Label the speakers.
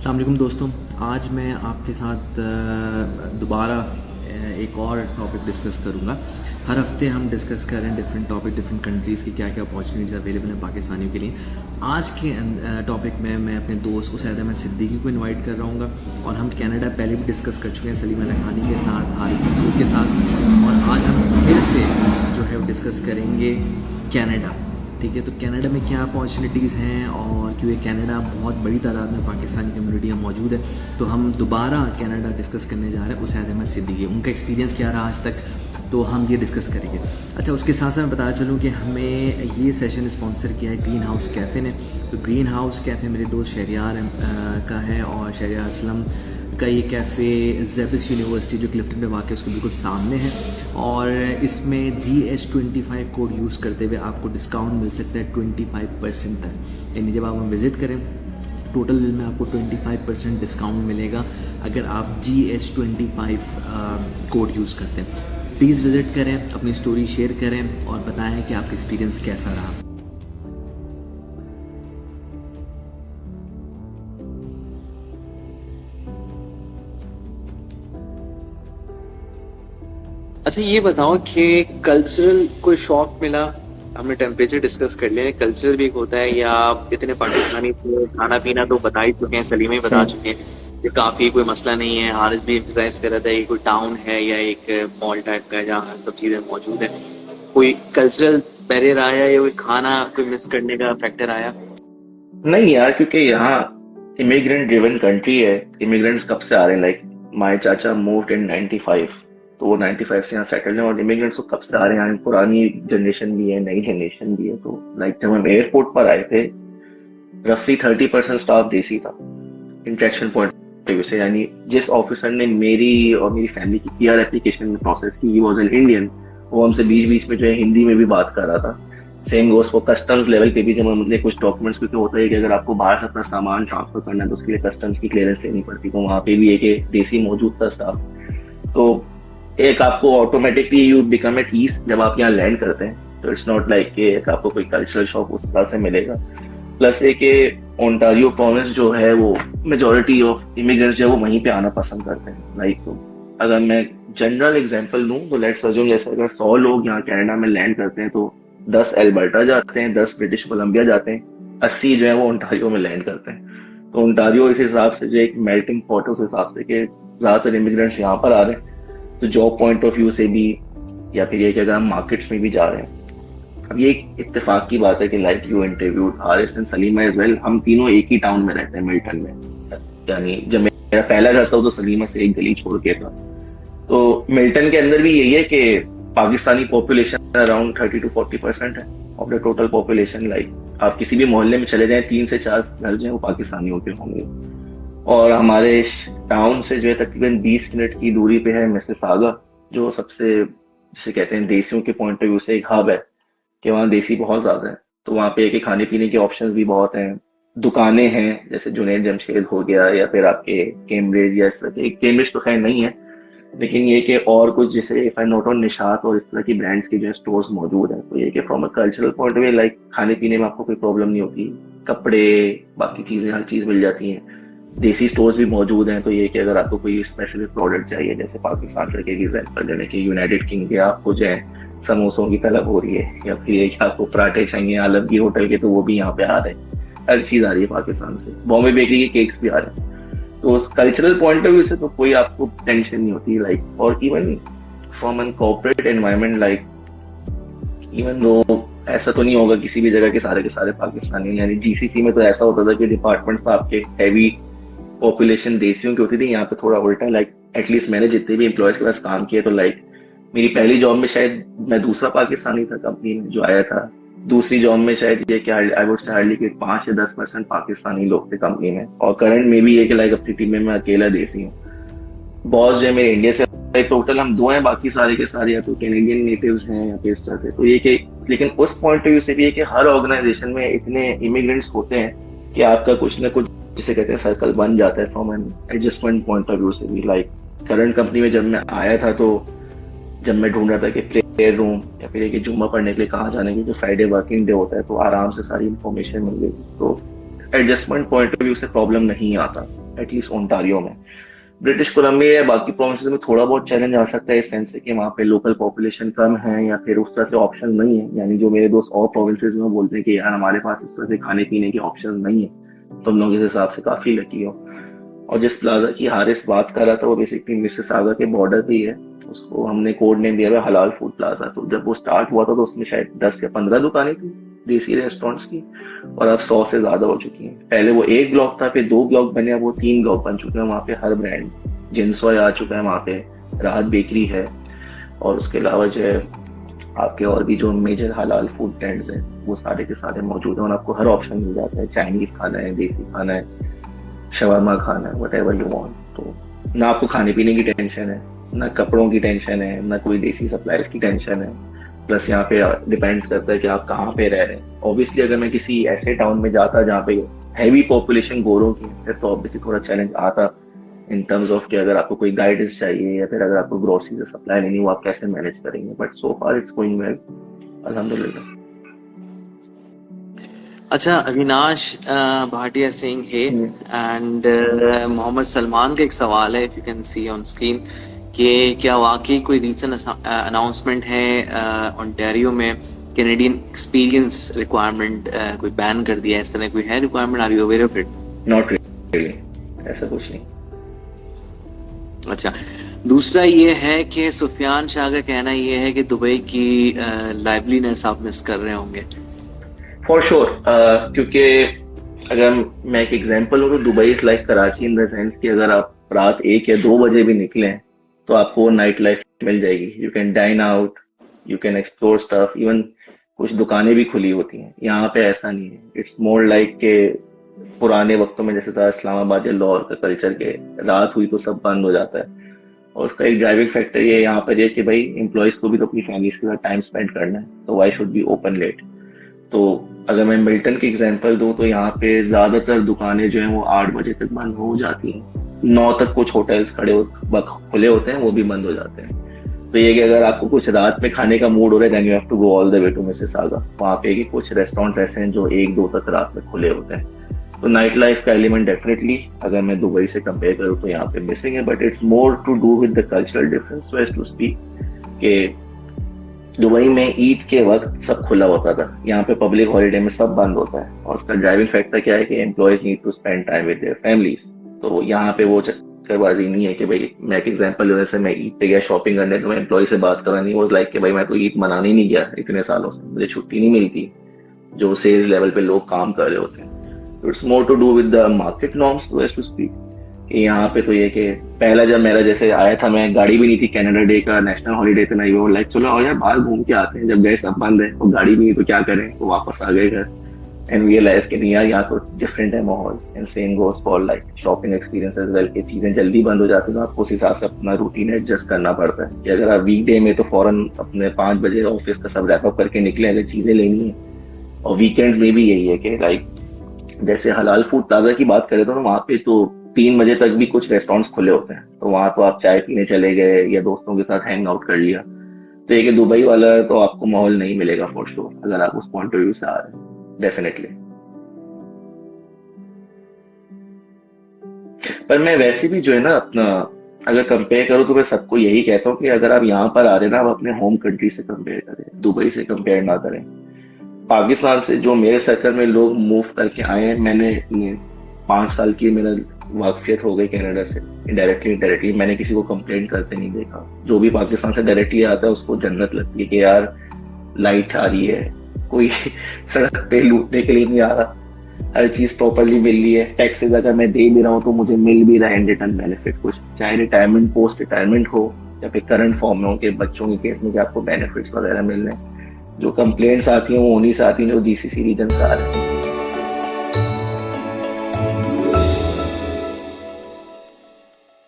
Speaker 1: अस्सलाम वालेकुम दोस्तों। आज मैं आपके साथ दोबारा एक और टॉपिक डिस्कस करूँगा। हर हफ्ते हम डिस्कस कर रहे हैं डिफरेंट टॉपिक, डिफरेंट कंट्रीज़ की क्या क्या अपॉर्चुनिटीज़ अवेलेबल हैं पाकिस्तानियों के लिए। आज के टॉपिक में मैं अपने दोस्त उसैद अहमद सिद्दीकी को इनवाइट कर रहा हूँ और हम कनाडा पहले भी डिस्कस कर चुके हैं सलीम लखानी के साथ, हारिस मसूद के साथ, और आज हम फिर से जो है वो डिस्कस करेंगे कनाडा। ठीक है, तो कनाडा में क्या अपॉर्चुनिटीज़ हैं और क्योंकि कनाडा बहुत बड़ी तादाद में पाकिस्तानी कम्युनिटी मौजूद है, तो हम दोबारा कनाडा डिस्कस करने जा रहे हैं उसैद अहमद सिद्दीकी। उनका एक्सपीरियंस क्या रहा आज तक, तो हम ये डिस्कस करेंगे। अच्छा, उसके साथ साथ मैं बता चलूँ कि हमें ये सेशन स्पॉन्सर किया है ग्रीन हाउस कैफ़े ने। तो ग्रीन हाउस कैफ़े मेरे दोस्त शहरियार का है और शहरियार असलम का ये कैफ़े ज़ेबिस यूनिवर्सिटी जो क्लिफ्टन में वाक़ है उसके बिल्कुल सामने है, और इसमें GH25 कोड यूज़ करते हुए आपको डिस्काउंट मिल सकता है 25% तक। यानी जब आप वहाँ विज़िट करें टोटल बिल में आपको 25% डिस्काउंट मिलेगा अगर आप GH25 कोड यूज़ करते हैं। प्लीज़ विज़िट करें, अपनी स्टोरी शेयर करें और बताएं कि आपका एक्सपीरियंस कैसा रहा। अच्छा, ये बताओ कि कल्चरल कोई शॉक मिला? हमने टेम्परेचर डिस्कस कर लिया है, कल्चर भी एक होता है, या इतने पाकिस्तानी थे, खाना पीना तो बता ही चुके हैं, सलीम ही बता चुके हैं कि काफ़ी कोई मसला नहीं है। हारिस भी एम्फसाइज कर रहा था ये कोई टाउन है या एक मॉल टाइप का जहाँ सब चीज़ें मौजूद है। कोई कल्चरल बैरियर आया या कोई खाना कोई मिस करने का फैक्टर आया?
Speaker 2: नहीं यार, क्योंकि यहाँ इमिग्रेंट ड्रिवन कंट्री है। इमिग्रेंट्स कब से आ रहे हैं? लाइक माय चाचा मूव्ड इन 95, तो वो 95 से यहाँ सेटल है। और इमिग्रेंट्स तो कब से आ रहे हैं यहाँ, पुरानी जनरेशन भी है, नई जनरेशन भी है। तो लाइक जब हम एयरपोर्ट पर आए थे, रफली 30% स्टाफ देसी था इंटरेक्शन पॉइंट ऑफ व्यू से। यानी जिस ऑफिसर ने मेरी और मेरी फैमिली की PR एप्लीकेशन में प्रोसेस की, ही वॉज एन इंडियन। वो हमसे बीच बीच में जो है हिंदी में भी बात कर रहा था। सेम गोस वो कस्टम्स लेवल पे भी, जब हम कुछ डॉक्यूमेंट्स, क्योंकि होता है कि अगर आपको बाहर से अपना सामान ट्रांसफर करना है तो उसके लिए कस्टम्स की क्लियरेंस लेनी पड़ती, तो वहाँ पे भी एक देसी मौजूद था स्टाफ। तो एक आपको automatically you become at ease जब आप यहाँ लैंड करते हैं। तो इट्स नॉट लाइक कि आपको कोई कल्चरल शॉक उस तरह से मिलेगा। प्लस एक ओंटारियो प्रोविंस जो है वो मेजोरिटी ऑफ इमिग्रेंट्स जो है वो वहीं पे आना पसंद करते हैं। लाइक अगर मैं जनरल एग्जांपल लूँ तो लेट्स अज्यूम जैसे अगर 100 लोग यहाँ कनाडा में लैंड करते हैं तो 10 एल्बर्टा जाते हैं, 10 ब्रिटिश कोलंबिया जाते हैं, 80 जो है वो ओंटारियो में लैंड करते हैं। तो ओंटारियो इस हिसाब से जो एक मेल्टिंग पॉट है, उस हिसाब से कि ज्यादातर इमिग्रेंट्स यहाँ पर आ रहे हैं, तो जॉब पॉइंट ऑफ व्यू से भी, या फिर ये कि अगर हम मार्केट्स में भी जा रहे हैं। अब ये एक इत्तेफाक की बात है कि like you interviewed Haris and Salima as well, हम तीनों एक ही टाउन में रहते हैं, मिल्टन में। यानी जब मेरा पहला घर था तो सलीमा से एक गली छोड़ के था। तो मिल्टन के अंदर भी यही है कि पाकिस्तानी पॉपुलेशन अराउंड 30 to 40% है of the total population. Like आप किसी भी मोहल्ले में चले जाएं, 3 से 4 घर जो है वो पाकिस्तानियों के होंगे। और हमारे टाउन से जो है तकरीबन 20 मिनट की दूरी पे है मिसिसागा, जो सबसे जिसे कहते हैं देसियों के पॉइंट ऑफ व्यू से एक हब है, कि वहाँ देसी बहुत ज्यादा है। तो वहाँ पे के खाने पीने के ऑप्शंस भी बहुत हैं, दुकानें हैं, जैसे जुनैद जमशेद हो गया, या फिर आपके कैम्ब्रिज, या इस तरह के। कैम्ब्रिज तो खैर नहीं है, लेकिन ये कि और कुछ जैसे if I note on Nishat और इस तरह की ब्रांड्स के जो है स्टोर्स मौजूद है। तो ये कि from a cultural point of view like खाने पीने में आपको कोई प्रॉब्लम नहीं होती, कपड़े बाकी चीजें हर चीज मिल जाती हैं, देसी स्टोर्स भी मौजूद हैं। तो ये कि अगर आपको कोई स्पेशलिस्ट प्रोडक्ट चाहिए, जैसे पाकिस्तान के एग्जाम्पल देने के यूनाइटेड किंगडम, आपको जो है समोसों की तलब हो रही है, या फिर ये कि आपको पराठे चाहिए आलमगीर होटल के, तो वो भी यहाँ पे आ रहे हैं। हर चीज आ रही है पाकिस्तान से, बॉम्बे बेकरी के केक्स भी आ रहे हैं। तो उस कल्चरल पॉइंट ऑफ व्यू से तो कोई आपको टेंशन नहीं होती। लाइक और even from an corporate environment, like even though ऐसा तो नहीं होगा किसी भी जगह के सारे पाकिस्तानी। यानी GCC में तो ऐसा होता था कि डिपार्टमेंट में आपके हैवी पॉपुलेशन देसियों की होती थी। यहाँ पे थोड़ा उल्टा है। लाइक एटलीस्ट मैंने जितने भी एम्प्लॉयज के पास काम किया, तो लाइक मेरी पहली जॉब में शायद मैं दूसरा पाकिस्तानी था कंपनी में जो आया था। दूसरी जॉब में शायद ये कि आई वुड से हार्डली 5 या 10% पाकिस्तानी लोग थे कंपनी में। और करंट में भी ये कि लाइक अपनी टीम में मैं अकेला देसी हूँ। बॉस जो है मेरे इंडिया से, टोटल हम 2 हैं, बाकी सारे के सारे या तो कैनेडियन नेटिव्स हैं या फिर इस तरह से। तो ये कि लेकिन उस पॉइंट ऑफ व्यू से भी है कि हर ऑर्गेनाइजेशन में इतने इमिग्रेंट्स होते हैं कि आपका कुछ ना कुछ जिसे कहते हैं सर्कल बन जाता है from an adjustment point of view से भी। लाइक करंट कंपनी में जब मैं आया था, तो जब मैं ढूंढ रहा था कि प्रेयर रूम या फिर एक जुम्मा पढ़ने के लिए कहाँ जाने के, जो फ्राइडे वर्किंग डे होता है, तो आराम से सारी इन्फॉर्मेशन मिल गई। तो एडजस्टमेंट पॉइंट ऑफ व्यू से प्रॉब्लम नहीं आता एटलीस्ट ओंटारियो में। ब्रिटिश कोलंबिया या बाकी प्रोविंसेस में थोड़ा बहुत चैलेंज आ सकता है इस सेंस से कि वहाँ पे लोकल पॉपुलेशन कम है या फिर उस तरह से ऑप्शन नहीं है। यानी जो मेरे दोस्त और प्रोविंसेस में बोलते हैं कि यार हमारे पास इस तरह से खाने पीने की ऑप्शन नहीं है, तुम लोग इस हिसाब से काफी लकी हो। और जिस प्लाजा की हारिस बात कर रहा था वो बेसिकली मिसिसागा के बॉर्डर पे ही है। उसको हमने कोड नेम दिया हुआ हलाल फूड प्लाजा। तो जब वो स्टार्ट हुआ था तो उसमें शायद 10 या 15 दुकानें थी देसी रेस्टोरेंट्स की, और अब 100 से ज्यादा हो चुकी हैं। पहले वो 1 ब्लॉक था, फिर 2 ब्लॉक बने, अब वो 3 ब्लॉक बन चुके हैं। वहाँ पे हर ब्रांड, जिनसॉय आ चुका है वहाँ पे, राहत बेकरी है, और उसके अलावा जो है आपके और भी जो मेजर हलाल फूड ट्रेंड्स हैं वो सारे के सारे मौजूद हैं। और आपको हर ऑप्शन मिल जाता है, चाइनीज खाना है, देसी खाना है, शवरमा खाना है, वट एवर यू वांट। तो ना आपको खाने पीने की टेंशन है, ना कपड़ों की टेंशन है, ना कोई देसी सप्लायर की टेंशन है। प्लस यहाँ पे डिपेंड्स करता है कि आप कहाँ पे रह रहे हैं। ऑब्वियसली अगर मैं किसी ऐसे टाउन में जाता जहाँ पे हैवी पॉपुलेशन गोरों की, फिर तो ऑब्वियसली थोड़ा चैलेंज आता इन टर्म्स ऑफ कि अगर आपको कोई गाइडेंस चाहिए या फिर अगर आपको ग्रोसरी से सप्लाई लेनी हो, आप कैसे मैनेज करेंगे। But so far it's going well, अल्हम्दुलिल्लाह।
Speaker 1: अच्छा, अविनाश भाटिया सिंह है एंड मोहम्मद सलमान का एक सवाल है, if you can see on screen, कि क्या वाकई कोई रीसेंट अनाउंसमेंट है ओंटारियो में कैनेडियन एक्सपीरियंस रिक्वायरमेंट कोई बैन कर दिया है, इस तरह कोई है requirement? Are you aware of it?
Speaker 2: Not really, ऐसा कुछ नहीं।
Speaker 1: अच्छा, दूसरा ये है कि सुफियान शाह का कहना ये है कि दुबई की लाइवलीनेस आप मिस कर रहे होंगे।
Speaker 2: फॉर श्योर, क्योंकि अगर मैं एक एग्जांपल हूँ तो Dubai is like Karachi in the sense कि अगर आप रात 1 या 2 बजे भी निकले तो आपको नाइट लाइफ मिल जाएगी। You can dine out, you can explore stuff, even कुछ दुकानें भी खुली होती हैं। यहाँ पे ऐसा नहीं है। इट्स मोर लाइक के पुराने वक्तों में जैसे था इस्लामाबाद या लाहौर का कल्चर के रात हुई तो सब बंद हो जाता है। और उसका एक ड्राइविंग फैक्टर ये यहाँ पर है कि भाई एम्प्लॉयज को भी तो अपनी फैमिली के साथ टाइम स्पेंड करना है, तो why should be open late. तो अगर मैं मिल्टन की एग्जांपल दूं तो यहाँ पे ज्यादातर दुकानें जो हैं वो 8 बजे तक बंद हो जाती हैं। 9 तक कुछ होटल्स खुले होते हैं, वो भी बंद हो जाते हैं। तो ये कि अगर आपको कुछ रात में खाने का मूड हो रहा है, then you have to go all the way to Mississauga. वहाँ पे कि कुछ रेस्टोरेंट ऐसे हैं जो 1-2 तक रात में खुले होते हैं। तो नाइट लाइफ का एलिमेंट डेफिनेटली अगर मैं दुबई से कंपेयर करूँ तो यहाँ पे मिसिंग है। But it's more to do with the cultural difference, west to speak के दुबई में ईद के वक्त सब खुला होता था, यहाँ पे पब्लिक हॉलिडे में सब बंद होता है। और उसका ड्राइविंग फैक्टर क्या है कि employees need to spend time with their families. तो यहाँ पे वो चक्करबाजी नहीं है कि भाई मैं एक एग्जांपल जैसे मैं ईद पे गया शॉपिंग करने, तो मैं एम्प्लॉय से बात करा नहीं, वो लाइक कि भाई मैं तो ईद मनाने ही नहीं गया इतने सालों से, मुझे छुट्टी नहीं मिलती, जो सेल्स लेवल पे लोग काम कर रहे होते हैं। तो it's more to do with the market norms, west to speak. कि यहाँ पे तो ये कि पहला जब मेरा जैसे आया था, मैं गाड़ी भी नहीं थी, कनाडा डे का नेशनल हॉलीडे था नहीं, वो लाइक चलो और यार बाहर घूम के आते हैं। जब गए सब बंद है, वो गाड़ी भी नहीं तो क्या करें, तो वापस आ गए घर एंड रियलाइज कि नहीं यार यहाँ तो डिफरेंट है माहौल। And same goes for like shopping experience as well, कि चीजें जल्दी बंद हो जाती है तो आपको उस हिसाब से अपना रूटीन एडजस्ट करना पड़ता है। कि अगर आप वीकडे में तो फौरन अपने 5 बजे ऑफिस का सब रैपअप करके निकले अगर चीजें लेनी है। और वीकेंड्स में भी यही है कि लाइक जैसे हलाल फूड प्लाजा की बात करें तो वहाँ पे तो 3 बजे तक भी कुछ रेस्टोरेंट्स खुले होते हैं। तो वहां तो आप चाय पीने चले गए या दोस्तों के साथ हैंग आउट कर लिया। तो ये कि दुबई वाला तो आपको माहौल नहीं मिलेगा फॉर श्योर, अगर आप उस पॉइंट ऑफ व्यू से आ रहे हैं, डेफिनेटली। पर मैं वैसे भी जो है ना अपना अगर कंपेयर करूँ तो मैं सबको यही कहता हूँ कि अगर आप यहाँ पर आ रहे हैं ना, आप अपने होम कंट्री से कंपेयर करें, दुबई से कंपेयर ना करें। पाकिस्तान से जो मेरे सर्कल में लोग मूव करके आए हैं, मैंने 5 साल की मेरा वाकफियत हो गई कनाडा से, डायरेक्टली इनडायरेक्टली मैंने किसी को कंप्लेंट करते नहीं देखा। जो भी पाकिस्तान से डायरेक्टली आता है उसको जन्नत लगती है कि यार लाइट आ रही है, कोई सड़क पे लूटने के लिए नहीं आ रहा, हर चीज प्रॉपरली मिल रही है, टैक्सेस अगर मैं दे भी रहा हूँ तो मुझे मिल भी रहा है इन रिटर्न बेनिफिट कुछ, चाहे रिटायरमेंट पोस्ट रिटायरमेंट हो या फिर करंट फॉर्म में हो कि बच्चों के केस में कि आपको बेनिफिट्स वगैरह मिल रहे हैं। जो कंप्लेंट्स आती हैं वो उन्हीं से आती हैं जो जीसीसी रीजन से आ रहे हैं।